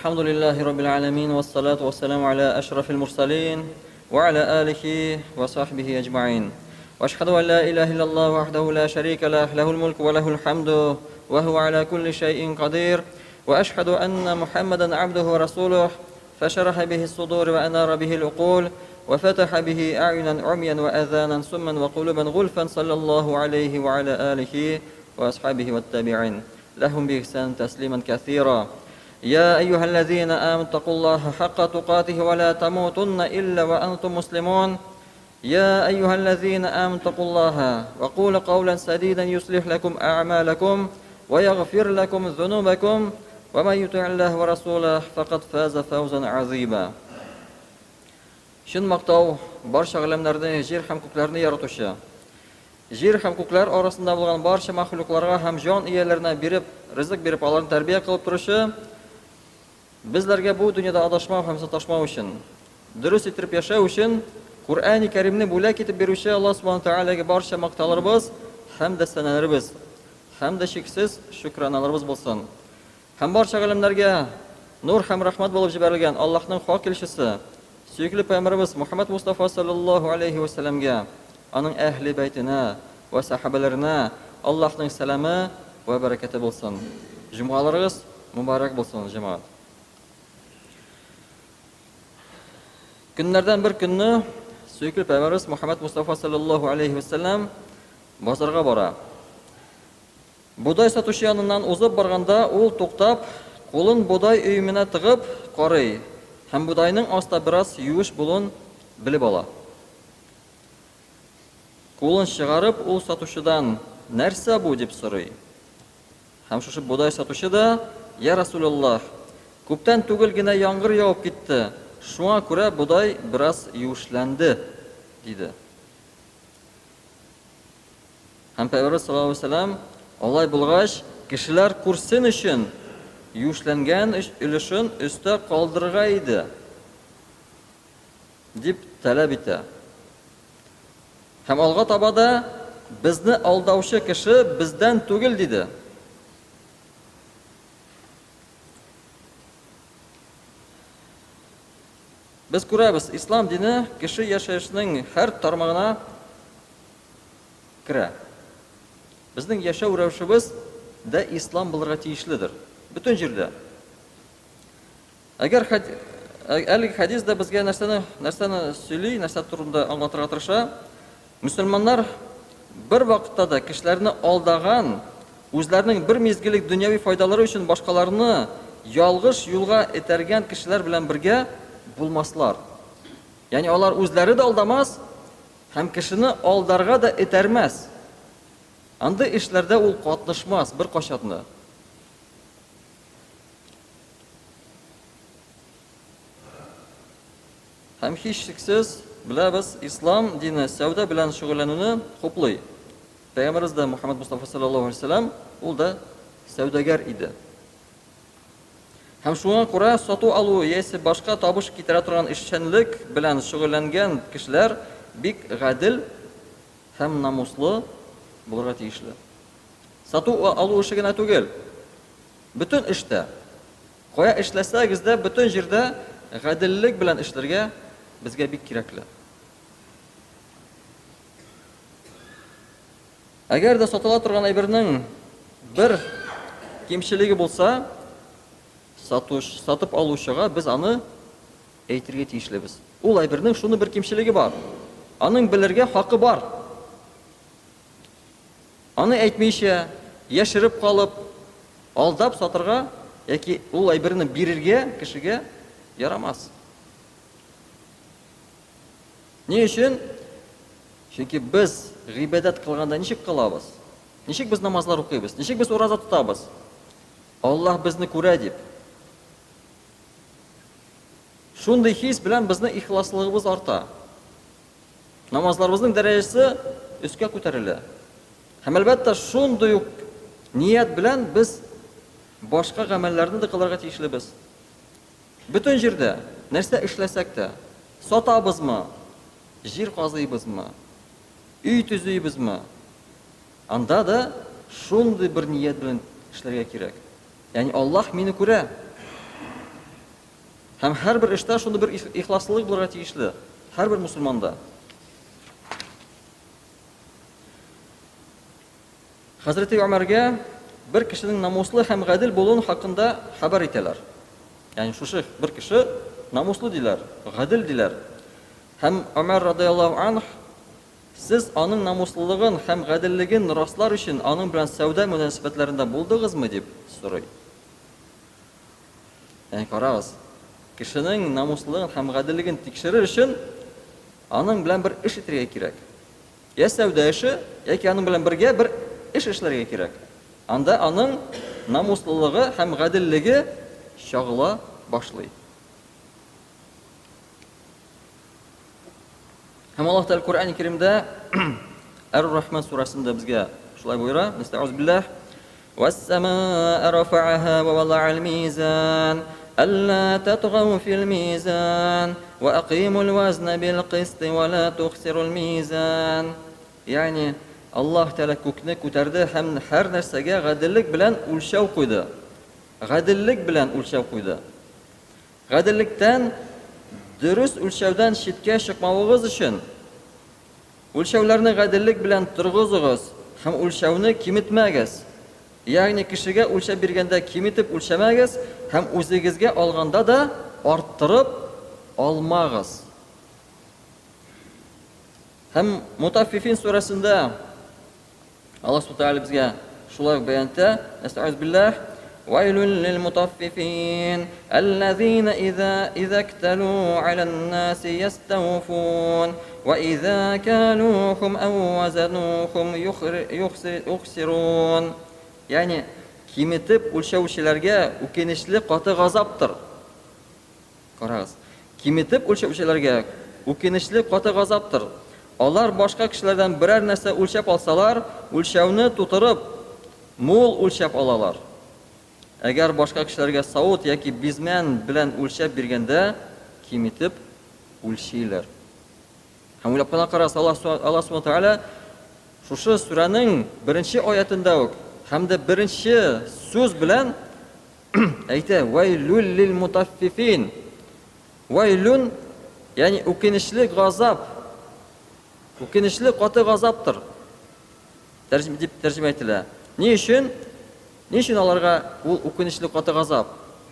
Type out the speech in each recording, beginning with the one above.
الحمد لله رب العالمين والصلاة والسلام على أشرف المرسلين وعلى آله وصحبه أجمعين وأشهد أن لا إله إلا الله وحده لا شريك له له الملك وله الحمد وهو على كل شيء قدير وأشهد أن محمدا عبده ورسوله فشرح به الصدور وأنار به العقول وفتح به أعينا عميا وأذانا سما وقلوبا غلفا صلى الله عليه وعلى آله وأصحابه والتابعين لهم بإحسان تسليما كثيرا يا أيها الذين آمنوا اتقوا الله حق تقاته ولا تموتن إلا وأنتم مسلمون يا أيها الذين آمنوا اتقوا الله وقولوا قولا سديدا يصلح لكم أعمالكم ويغفر لكم ذنوبكم ومن يطع الله ورسوله فقد فاز فوزا عظيما. Шын мақтау барша ғаламдарды, жер һәм күкләрне яратучы. Жер һәм күкләр арасында булган барша мәхлукларга һәм җан ияләренә биреп, ризык биреп, аларны тәрбия кылып торучы, безләргә бу дөньяда адашмау һәм саташмау өчен, дөрес итеп яшәү өчен Кур'ан-ы Кәримне бүләк итеп бирүче Аллаһ Субханаһу Тәгаләгә барча мактауларыбыз һәм дә сәнәләребез, һәм дә шиксез шөкраналарыбыз булсын. Һәм барча ғаламларга нур һәм рәхмәт булып җибәрелгән Аллаһның хак илчесе, сөйкеле пәйгамбәрбез Мухаммад Мустафа саллаллаһу алейхи ва салламга, аның әһле бәйтенә ва сахабаларына Аллаһның сәламы ва бәрәкәте булсын. Җомгаларыгыз мубарак булсын, җәмәгать. Көннәрдән бер көнне сөйкеле пәйгамбәрбез Мухаммад Мустафа саллаллаһу алейхи ва саллям базарга бара. Будай сатучы яныннан узып барганда, ул туктап, кулын будай өймөнә тыгып карый. Һәм будайның аста бераз юеш булуын белеп ала. Кулын чыгарып, ул сатучыдан нәрсә бу дип сорый. Һәм шушы будай сатучы да: "Я Расулуллах, күптән түгел генә яңгыр явып китте. Шуңа күрә будай бераз юешләнде" диде. Һәм Пәйгамбәр саллаллаһу алейхи ва саллям: "Алай булгач, кешеләр күрсен өчен юешләнгән өлешен өстә калдырырга иде" дип таләп итә. Һәм алга таба да: "Безне алдаучы кеше бездән түгел" диде. Без күрәбез, ислам дине кеше яшәешенең һәр тармагына керә. Безнең яшәү рәвешебез дә ислам булырга тиешледер. Бүтән җирдә. Әгәр әлеге хадис да безгә нәрсәне сөйли, нәрсә турында аңлатырга тырыша, мөселманнар бер вакытта да кешеләрне алдаган, үзләренең бер мизгиллек дөньяви файдалары өчен башкаларны ялгыш юлга этәргән кешеләр белән бергә булмаслар. Ягъни алар үзләре дә алдамас, һәм кешене алдарга да этәрмәс. Андый эшләрдә ул катнашмас бер качатны. Һәм һичшиксез беләбез, ислам дине сәүдә белән шөгыльләнүне хуплый. Пәйгамбәрбез дә Мухаммад Мустафа саллаллаһу алейхи ва саллям, ул да сәүдәгәр иде. Һәм шуңа күрә сату алу яисә башка табыш китерә торган эшчәнлек белән шөгыльләнгән кешеләр бик гадел һәм намуслы булырга тиешле. Сату алу эше генә түгел, бүтән эштә, кая эшләсәгез дә, бүтән җирдә гаделлек белән эшләргә безгә бик кирәкле. Әгәр дә сатыла торган әйбернең бер кимчелеге булса, сатып алучыга без аны әйтергә тиешлебез. Ул әйбернең шуны бер кимчелеге бар. Аның белергә хакы бар. Аны әйтмичә, яшереп калып, алдап сатырга яки ул әйберне бирергә кешегә ярамас. Ни өчен? Чөнки без гыйбадат кылганда ничек кылабыз? Ничек без намазлар укыйбыз? Ничек без ураза тотабыз? Аллаһ безне күрә дип. Шундый хис белән безнең ихласлыгыбыз арта. Намазларыбызның дәрәҗәсе өскә күтәрелә. Һәм әлбәттә шундый ук ният белән без башка гамәлләрне дә кылырга тиешлебез. Бүтән җирдә нәрсә эшләсәк тә, сатабызмы, җир казыйбызмы, үй төзибезме, анда да шундый бер ният белән эшләргә кирәк. Ягъни Аллаһ мине күрә. Һәм һәрбер эштә шундый бер ихласлылык булырга тиешле. Һәрбер мусульманда. Хәзрәти Умарга бер кешенең намуслы һәм гадил булуын хакында хәбәр итәләр. Ягъни шушы бер кеше намуслы диләр, гадил диләр. Һәм Умар радиллаһу анһ сез аның намуслылыгын һәм гадиллеген раслар өчен аның белән сәүдә мөнәсәбәтләрендә булдыгызмы дип сорый. Ягъни карагыз, кешенең намуслылыгын һәм гадиллеген тикшерер өчен аның белән бер эш итәргә кирәк. Я сәүдә эше, яки аның белән бергә бер эш эшләргә кирәк. Анда аның намуслылыгы һәм гадиллеге чагыла башлый. Һәм Аллаһ Тәгалә Куръан-ы Кәримдә Ар-Рахман сурасында безгә шулай буйра: "Нестаъуз биллаһ, вас-самаа'a рафa'аха ва вадa'ал мизан, алла татгhaw фил мизан, ва aqimul вазна бил қисти ва ла тухсирул мизан." Ягъни Аллаһ Тәгалә күкне күтәрде һәм һәр нәрсәгә гадиллек белән үлчәү куйды. Гадиллек белән үлчәү куйды. Гадиллектән дөрес үлчәүдән читкә чыкмавыгыз өчен үлчәүләрне гадиллек белән торгызыгыз һәм үлчәүне киметмәгез. Ягъни кешегә үлчәп биргәндә киметеп үлчәмәгез һәм үзегезгә алганда да арттырып алмагыз. Һәм Мутаффифин сурасында Аллаһ Субтитры безгә шулай бәян итә: "Нестаъуз биллаһ, вайлун лил мутаффифин, аллазина иза икталу алян наси ястауфун, ва иза калухум ау вазанухум юхсирун." Ягъни киметеп үлчәүчеләргә үкенечле каты газаптыр. Карагыз, киметеп үлчәүчеләргә үкенечле каты газаптыр. Алар башка кешеләрдән берәр нәрсә үлчәп алсалар, үлчәүне тутырып, мул үлчәп алалар. Әгәр башка кешеләргә савыт яки бизмән белән үлчәп биргәндә, киметеп үлчиләр. Һәм уйлап кына карагыз, Аллаһ Субханаһу ва Тааля шушы сураның беренче аятында ук һәм дә беренче сүз белән әйтә: "Вайлул лил мутаффифин." Вайлун, ягъни үкенечле газап. Үкенечле каты газаптыр. Тәрҗемә ителә. Ни өчен? Ни өчен аларга ул үкенечле каты газап?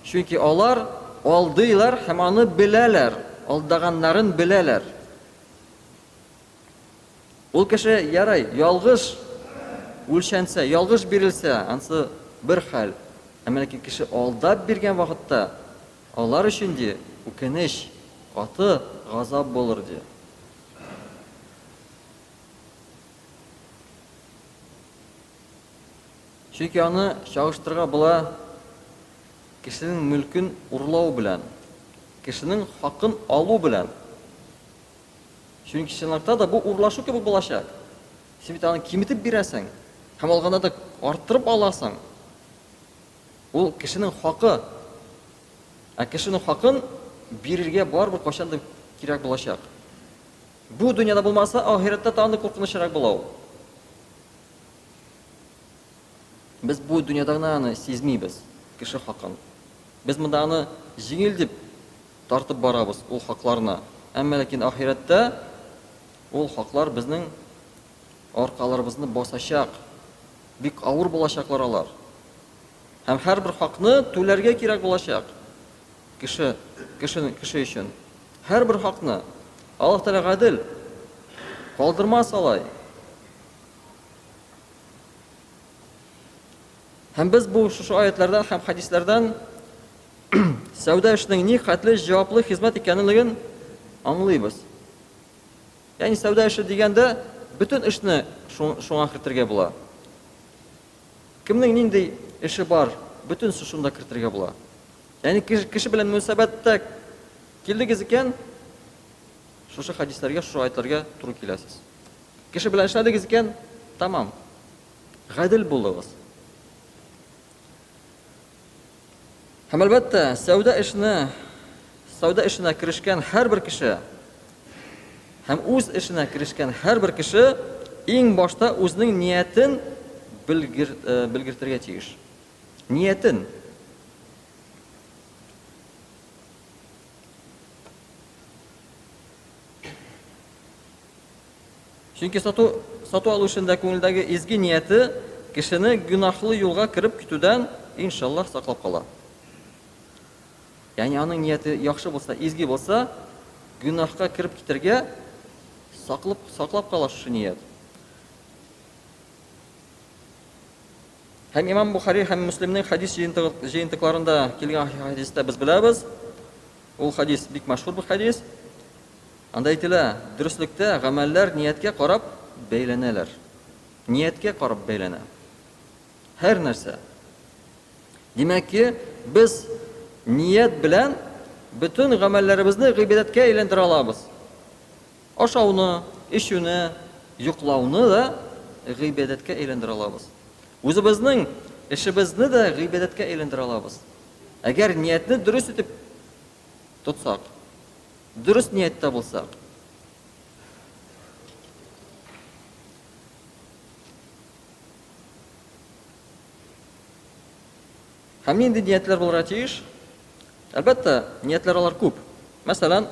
Чөнки алар алдыйлар һәм аны беләләр, алдаганнарын беләләр. Ул кеше ярай, ялгыш үлчәнсә, ялгыш бирелсә, ансы бер хәл. Әмма кеше алдап биргән вакытта алар өчен ди үкенеч, каты газап булыр ди. Чөнки аны чагыштырырга була кешенең мөлкен урлау белән, кешенең хакын алу белән. Чөнки чынлыкта да бу урлашу кебек булачак. Син бит аны киметеп бирәсең, һәм алганда да арттырып аласың. Ул кешенең хакы. Ә кешенең хакын бирергә барбыр качан да кирәк булачак. Бу дөньяда булмаса, ахиратта тагын куркынычрак була ул. Без бу дөньяда гына аны сизмибез, кеше хакын. Без монда аны җиңел дип тартып барабыз ул хакларны. Әмма ләкин ахиратта ул хаклар безнең аркаларыбызны басачак. Бик авыр булачаклар алар. Һәм һәрбер хакны түләргә кирәк булачак. Кеше өчен. Һәрбер хакны Аллаһ Тәгалә гадил. Калдырмас алай. Һәм без бу шушы аятлардан һәм хадисләрдән сәүдә эшенең ни хәтле җаваплы хезмәт икәнлеген аңлыйбыз. Ягъни сәүдә эше дигәндә бөтен эшне шуңа кертергә була. Кемнең нинди эше бар, бөтен шунда кертергә була. Ягъни кеше белән мөнәсәбәттә килдегез икән, шушы хадисләргә, шушы аятларга туры киләсез. Кеше белән эшләдегез икән, тамам. Гадил булыгыз. Һәм әлбәттә, сәүдә эшенә керешкән һәрбер кеше һәм үз эшенә керешкән һәрбер кеше иң башта үзенең ниятен белгертергә тиеш. Ниятен. Чөнки сату алу эшендә күңелдәге изге нияте кешене гөнаһлы юлга кирип китүдән иншаллах саклап кала. Ягъни аның нияте яхшы булса, изге булса, гөнаһка кирип китергә саклап кала шушы ният. Һәм Имам Бухари һәм Муслимның хадис җыентыкларында килгән хадистә без беләбез. Ул хадис бик мәшһүр бу хадис. Анда әйтелә, дөреслектә гамәлләр нияткә карап бәйләнәләр. Нияткә карап бәйләнә. Һәр нәрсә. Димәк ки, без ният белән бөтен гамәлләребезне гыйбадәткә әйләндерә алабыз. Ашауны, эчүне, йоклауны да гыйбадәткә әйләндерә алабыз. Үзебезнең эшебезне дә гыйбадәткә әйләндерә алабыз. Әгәр ниятне дөрес итеп тотсак, дөрес ниятта булсак. Һәм нинди ниятләр булырга тиеш? Әлбәттә, ниятләр алар күп. Мәсәлән,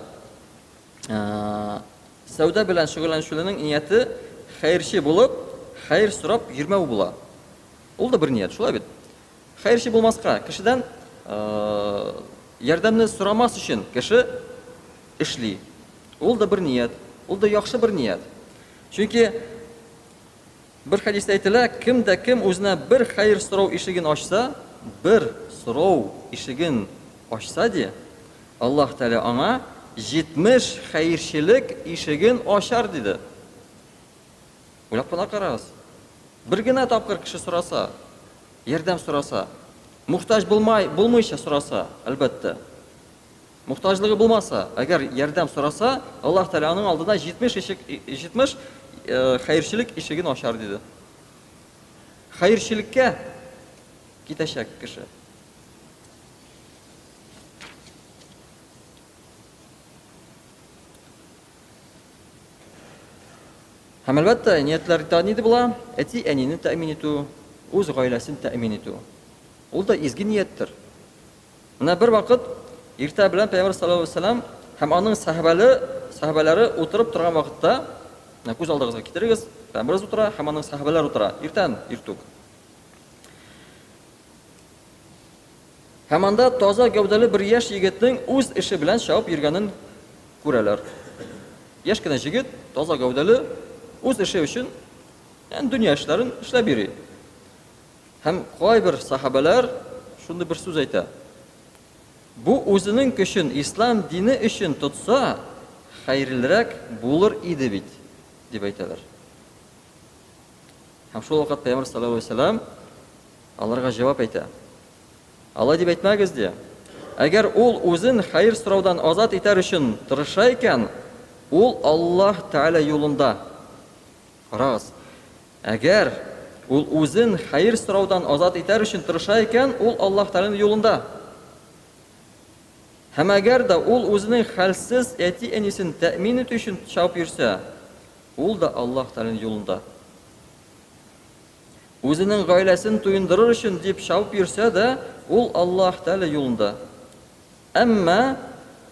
сәүдә белән шөгыльләнүченең нияте хәйрче булып, хәйр сорап йөрмәү була. Ул да бер ният, шулай бит. Хәйрче булмаска, кешедән ярдәмне сорамас өчен кеше эшли. Ул да бер ният, ул да яхшы бер ният. Чөнки бер хадистә әйтелә, кемдә кем үзенә бер хәйр сорау ишеген ачса, бер сорау ишеген ачса ди, Аллаһ Тәгалә аңа 70 хәйрчелек ишеген ачар диде. Уйлап кына карагыз. Бер генә тапкыр кеше сораса, ярдәм сораса, мухтаҗ булмыйча сораса, әлбәттә. Мухтаҗлыгы булмаса, әгәр ярдәм сораса, Аллаһ Тәгалә аның алдына 70 хәйрчелек ишеген ачар диде. Хәйрчелеккә китәчәк кеше. Һәм әлбәттә, ниятләр нинди була? Әти әнине тәэмин итү, үз гаиләсен тәэмин итү. Ул да изге нияттер. Менә бер вакыт иртә белән Пәйгамбәр саллаллаһу алейһи ва саллям һәм аның сахабалары утырып торган вакытта, күз алдыгызга китерегез, Пәйгамбер утыра һәм аның сахабалары утыра. Иртән, иртүк. Һәм анда таза гәүдәле бер яшь егетнең үз эше белән шауып йөргәнен күрәләр. Яшь кенә җегет, таза гәүдәле, үз эше өчен, дөнья эшләрен эшләп йөри. Һәм кайбер сахабалар шундый бер сүз әйтә. Бу үзенең көчен ислам дине өчен тотса, хәйрлерәк булыр иде бит, дип әйтәләр. Һәм шул вакыт Пәйгамбер саллаллаһу алейһи ва саллям аларга җавап әйтә. Алай дип әйтмәгез ди. Әгәр ул үзен хәйр сораудан азат итәр өчен тырыша икән, ул Аллаһ Тәгалә юлында. Карагыз. Әгәр ул үзен хәйр сораудан азат итәр өчен тырыша икән, ул Аллаһ Тәгаләнең юлында. Һәм әгәр дә ул үзенең хәлсез әти-әнисен тәэмин итү өчен чабып йөрсә, ул да Аллаһ Тәгаләнең юлында. Үзенең гаиләсен туендырыр өчен дип чабып йөрсә дә, ул Аллаһ Тәгалә юлында. Әмма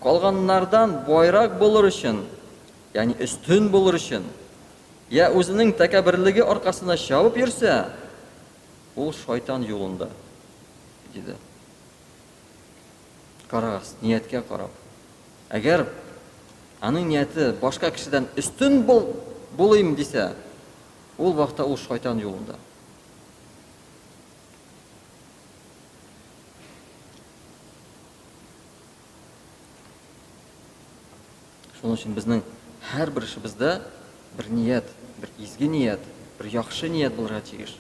калганнардан байрак булыр өчен, ягъни өстен булыр өчен, я үзенең тәкәбберлеге аркасына чабып йөрсә, ул шайтан юлында, диде. Карагыз, нияткә карап. Әгәр аның нияте башка кешедән өстен булыйм дисә, ул вакытта ул шайтан юлында. Шуның өчен безнең һәр бер эшебездә бер ният, бер изге ният, бер яхшы ният булырга тиеш.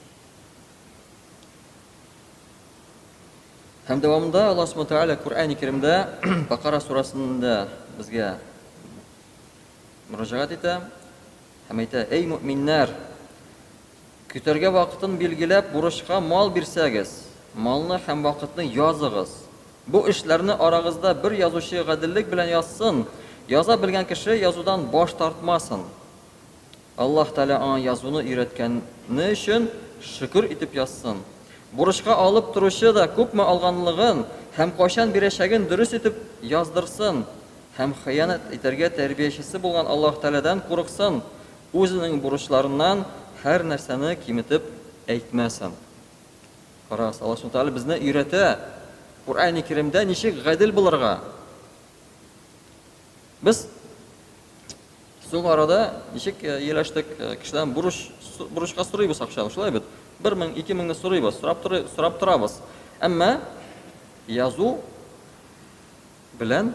Һәм дәвамында Аллаһ Субханаһу ва Тааля Куръан-ы Кәримдә Бакара сурасында безгә мөрәҗәгать итә. Һәм әйтә: "Эй мөэминнәр, көтәргә вакытын билгеләп бурычка мал бирсәгез, малны һәм вакытны языгыз. Бу эшләрне арагызда бер язучы гаделлек белән язсын, яза белгән кеше язудан баш тартмасын. Аллаһ Тәгалә аңа язуны өйрәткәне өчен шөкер итеп язсын. Бурычка алып торучы да күпме алганлыгын һәм кайчан бирәчәген дөрес итеп яздырсын, һәм хыянат итәргә тәрбиячесе булган Аллаһ Тәгаләдән курыксын. үзенең бурычларыннан һәр нәрсәне киметеп әйтмәсен. Карагыз, Аллаһ Субханаһу Тәгалә безне өйрәтә Куръан-ы Кәримдә ничек гадел булырга. Без соң арада ничек еләштек кешедән бурычка сорыйбыз акчаны, шулай бит. 1000, 2000 сорыйбыз, сорап торабыз. Әмма язу белән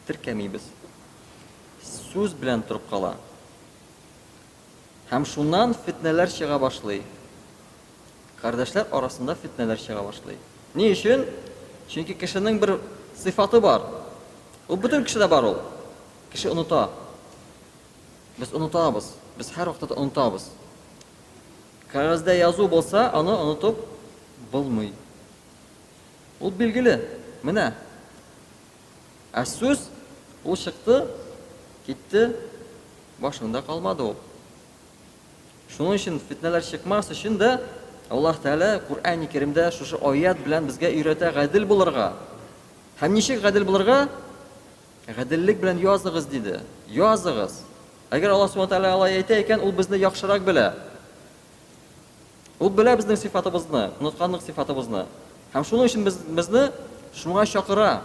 теркәмибез. Сүз белән торып кала. Һәм шуннан фитнәләр чыга башлый. Кардәшләр арасында фитнәләр чыга башлый. Ни өчен? Чөнки кешенең бер сыйфаты бар. Ул бөтен кешедә бар ул. Кеше оныта. Без онытабыз. Без һәр вакытта онытабыз. Кагазда язу булса, аны онытып булмый. Ул билгеле. Менә. Ә сүз ул чыкты, китте, башында калмады ул. Шуның өчен фитнәләр чыкмас өчен дә Аллаһ Тәгалә Куръан-ы Кәримдә шушы аят белән безгә өйрәтә гадел булырга. Һәм ничек гадел булырга? Гаделлек белән языгыз диде. Языгыз. Әгәр Аллаһ Субханаһу Тәгалә алай әйтә икән, ул безне яхшырак белә. Ул белә безнең сыйфатыбызны, унытканлык сыйфатыбызны. Һәм шуның өчен безне шуңа чакыра.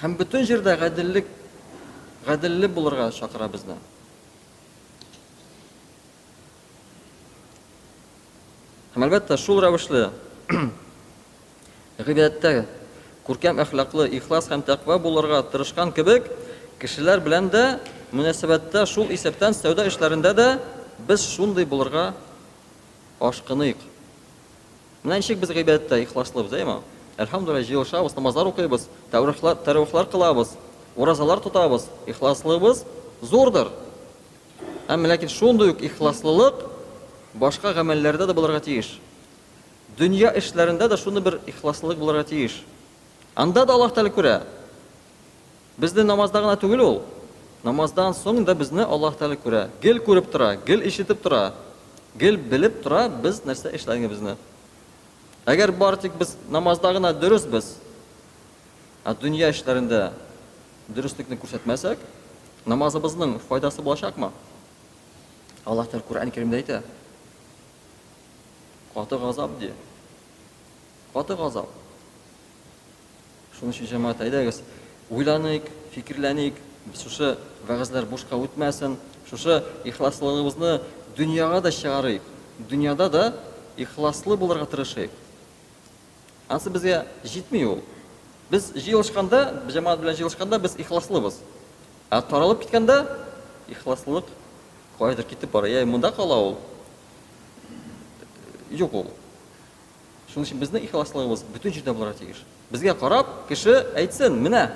Һәм бөтен җирдә гаделлек булырга чакыра безне. Һәм әлбәттә шул рәвешле гыйбадәттә күркәм әхлаклы, ихлас һәм тәкъва булырга тырышкан кебек, кешеләр белән дә мөнәсәбәттә шул исәптән сәүдә эшләрендә дә без шундый булырга ашкыныйк. Менә ничек без гыйбадәттә ихласлыбыз, әйме? Әлхәмдүлиллаһ, җыелышабыз, намазлар укыйбыз, тәвбәләр кылабыз, уразалар тотабыз, ихласлыбыз зурдыр. Әмма ләкин шундый ук ихласлылык башка гамәлләрдә дә булырга тиеш. Дөнья эшләрендә дә шундый бер ихласлылык булырга тиеш. Анда да Аллаһ Тәгалә күрә. Безне намазда гына түгел ул. Намаздан соң да безне Аллаһ Тәгалә күрә. Гел күреп тора, гел ишетеп тора, гел белеп тора без нәрсә эшләгәнебезне. Әгәр бары тик без намазда гына дөресбез, дөнья эшләрендә дөреслекне күрсәтмәсәк, намазыбызның файдасы булачакмы? Аллаһ Тәгалә Куръан-ы Кәримдә әйтә. Каты газап ди. Каты газап. Шуның өчен җәмәгать, әйдәгез, уйланыйк, фикерләнейк, шушы вәгазьләр бушка үтмәсен, шушы ихласлыгыбызны дөньяга да чыгарыйк. Дөньяда да ихласлы булырга тырышыйк. Ансы безгә җитми ул. Без җыелышканда, җәмәгать белән җыелышканда без ихласлыбыз. Ә таралып киткәндә ихласлык кайдыр китеп бара. Я монда кала ул. Юк ул. Шуның өчен безнең ихласлыгыбыз бөтен җирдә булырга тиеш. Безгә карап, кеше әйтсен, менә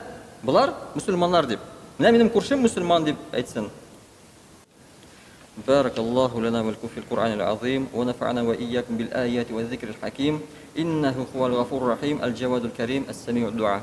булар мусульманнар дип. Менә минем күршем мусульман дип әйтсен. Баракаллаху лана ва лакум фил Кур'анил азим ва нафa'ana ва iyyakum bil ayati ва зикрил хаким. Иннаху хувал гафурur рахим, аль-джавадул карим, ас-сами'уд ду'a.